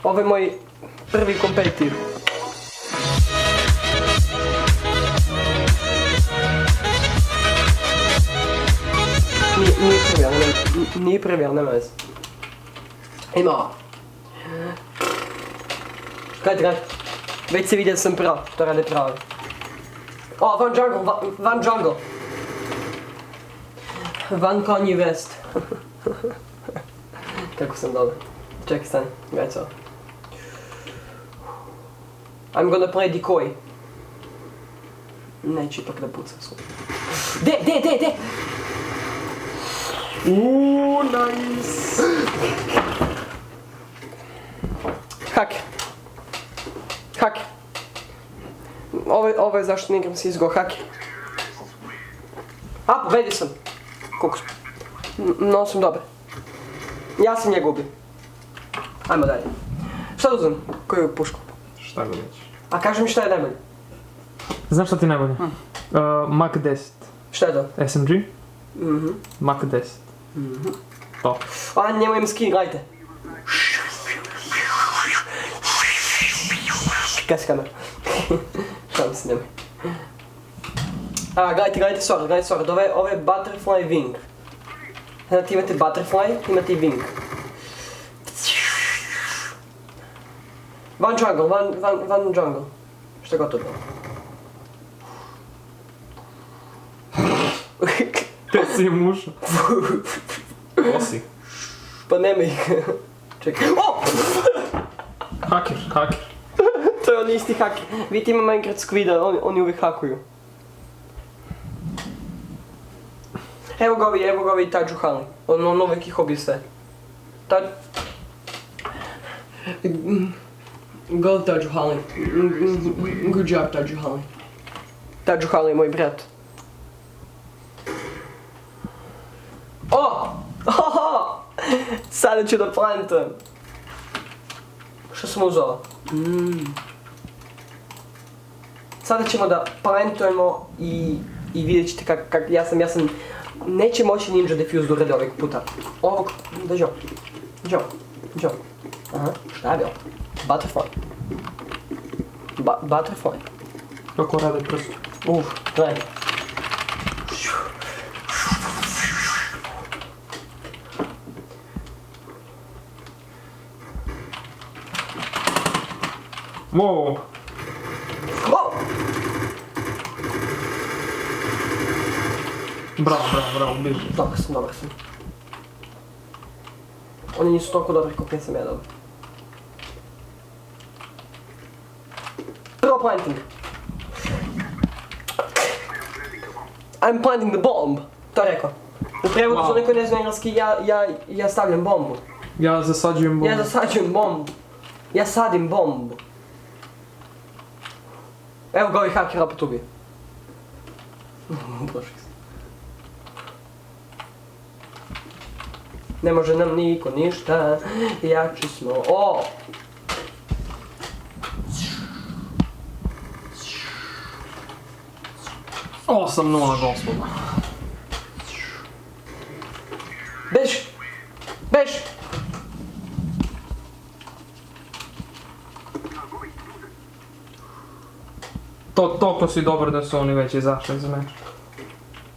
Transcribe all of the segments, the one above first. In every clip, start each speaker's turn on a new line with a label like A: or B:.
A: Ovo je moj prvi kompetitiv. Nije prvi, ali nema veze. Ima ovo. Gledajte. Već se vidi da sam pravo, to rade pravo. O, Van Jungle. Van Kanye West. Kako sam dobar. Čekaj, stani, gledaj se ovo. I'm gonna play decoy. Neću ipak da pucam svoj. De! Uuuu, nice! Haker. Ovo je zašto ne igram CSGO, haker. A, povedio sam. Koliko sam. No, sam dobar. Ja sam njega ubio. Ajmo dalje. Šta da uzem? Koju pušku?
B: Šta god već.
A: A kaži mi šta je najbolje?
B: Znaš šta ti je najbolje? Mac 10.
A: Šta je to?
B: SMG. Mac 10. To.
A: A, njemu im skin, gledajte. Kasi kamer. Šalim se, nemoj. Gledajte sword, ovo je butterfly wing. Znači imate butterfly, imate i wing. Van jungle. Šta god to bilo?
B: Te si muša. Osi.
A: Pa nema ih. Čekaj. O!
B: Haker.
A: To je on isti haker. Vidite ima Minecraft Squida, oni uvijek hakuju. Evo ga ovi Taj Hali. On uvijek ih obije sve. Go Taj Hali. Good job Taj Hali. Taj Hali je moj brat. Oho! Sada ću da plantujem. Što sam uzela? Sada ćemo da plantujemo i vidjet ćete kak ja sam... Neće moći Ninja Defuse da uradi ovog puta. Dođo. Aha, šta je bilo? Butterfly. Butterfly.
B: Kako rade prstu?
A: Gledaj.
B: Wow. Bravo, biži.
A: Dobar sam. Oni nisu toliko dobri kako nisam ja dobar. Prvo planting. I'm planting the bomb. To je rekao. U prevodu za neko ne zna engleski, ja stavljam bombu.
B: Ja zasađujem bombu.
A: Ja sadim bombu. Evo ga ovaj haker opet ubije. Prošli se. Ne može nam niko ništa, jači smo.
B: 8-0 gospoda.
A: Bež!
B: Toliko si dobar da su oni već izašli iz meča.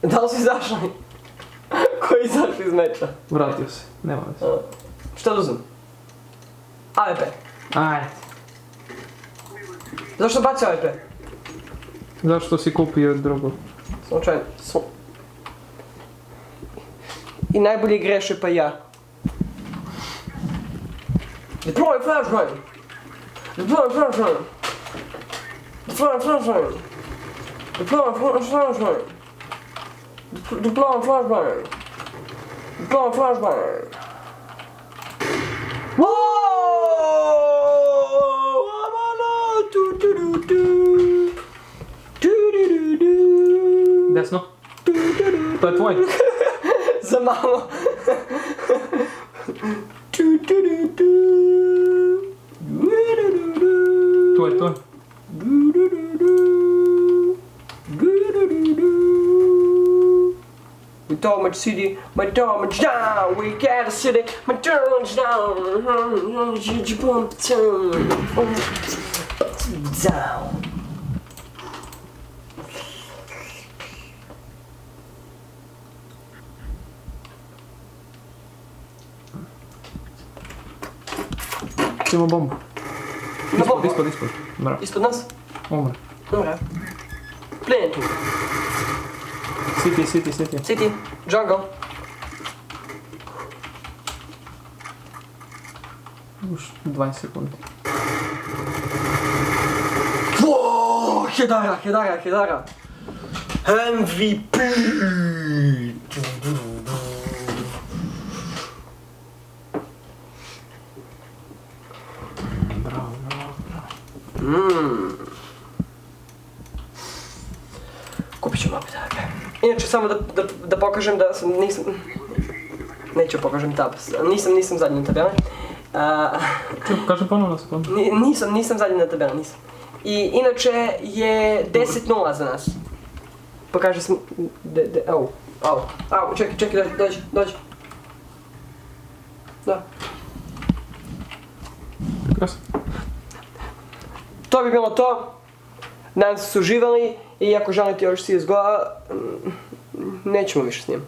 A: Da li si izašli? Ko je izašli iz meča?
B: Vratio se, nema veze.
A: Šta da uzem? AWP.
B: Ajde.
A: Zašto baci AWP?
B: Zašto si kupio drugo?
A: Slučajno. I najbolje greše pa ja. Deploy flashbang!
B: Desno. To je tvoj.
A: Za malo.
B: To je tvoj.
A: Domać city, my domać down, we got a city, my domać down, down.
B: Ćemo bombu.
A: Na bombu?
B: Ispod. Mra.
A: Ispod nas?
B: Umre.
A: Dobra. Plane tu.
B: City.
A: City, jungle.
B: Už 20 sekundi.
A: Wow, Hedara. MVP.
B: Bravo.
A: Kupit ću opet tab. Inače, samo da pokažem da sam, nisam... Neću pokažem tab, nisam zadnji na tabeli.
B: Kaže ponovno na sekundu.
A: Nisam zadnji na tabeli, nisam. I inače je 10-0 za nas. Pokaže sam... Au, čekaj, dođi. Da.
B: Krasno.
A: To bi bilo to. Nadam se su uživali i ako želite još CSGO, nećemo više s njim.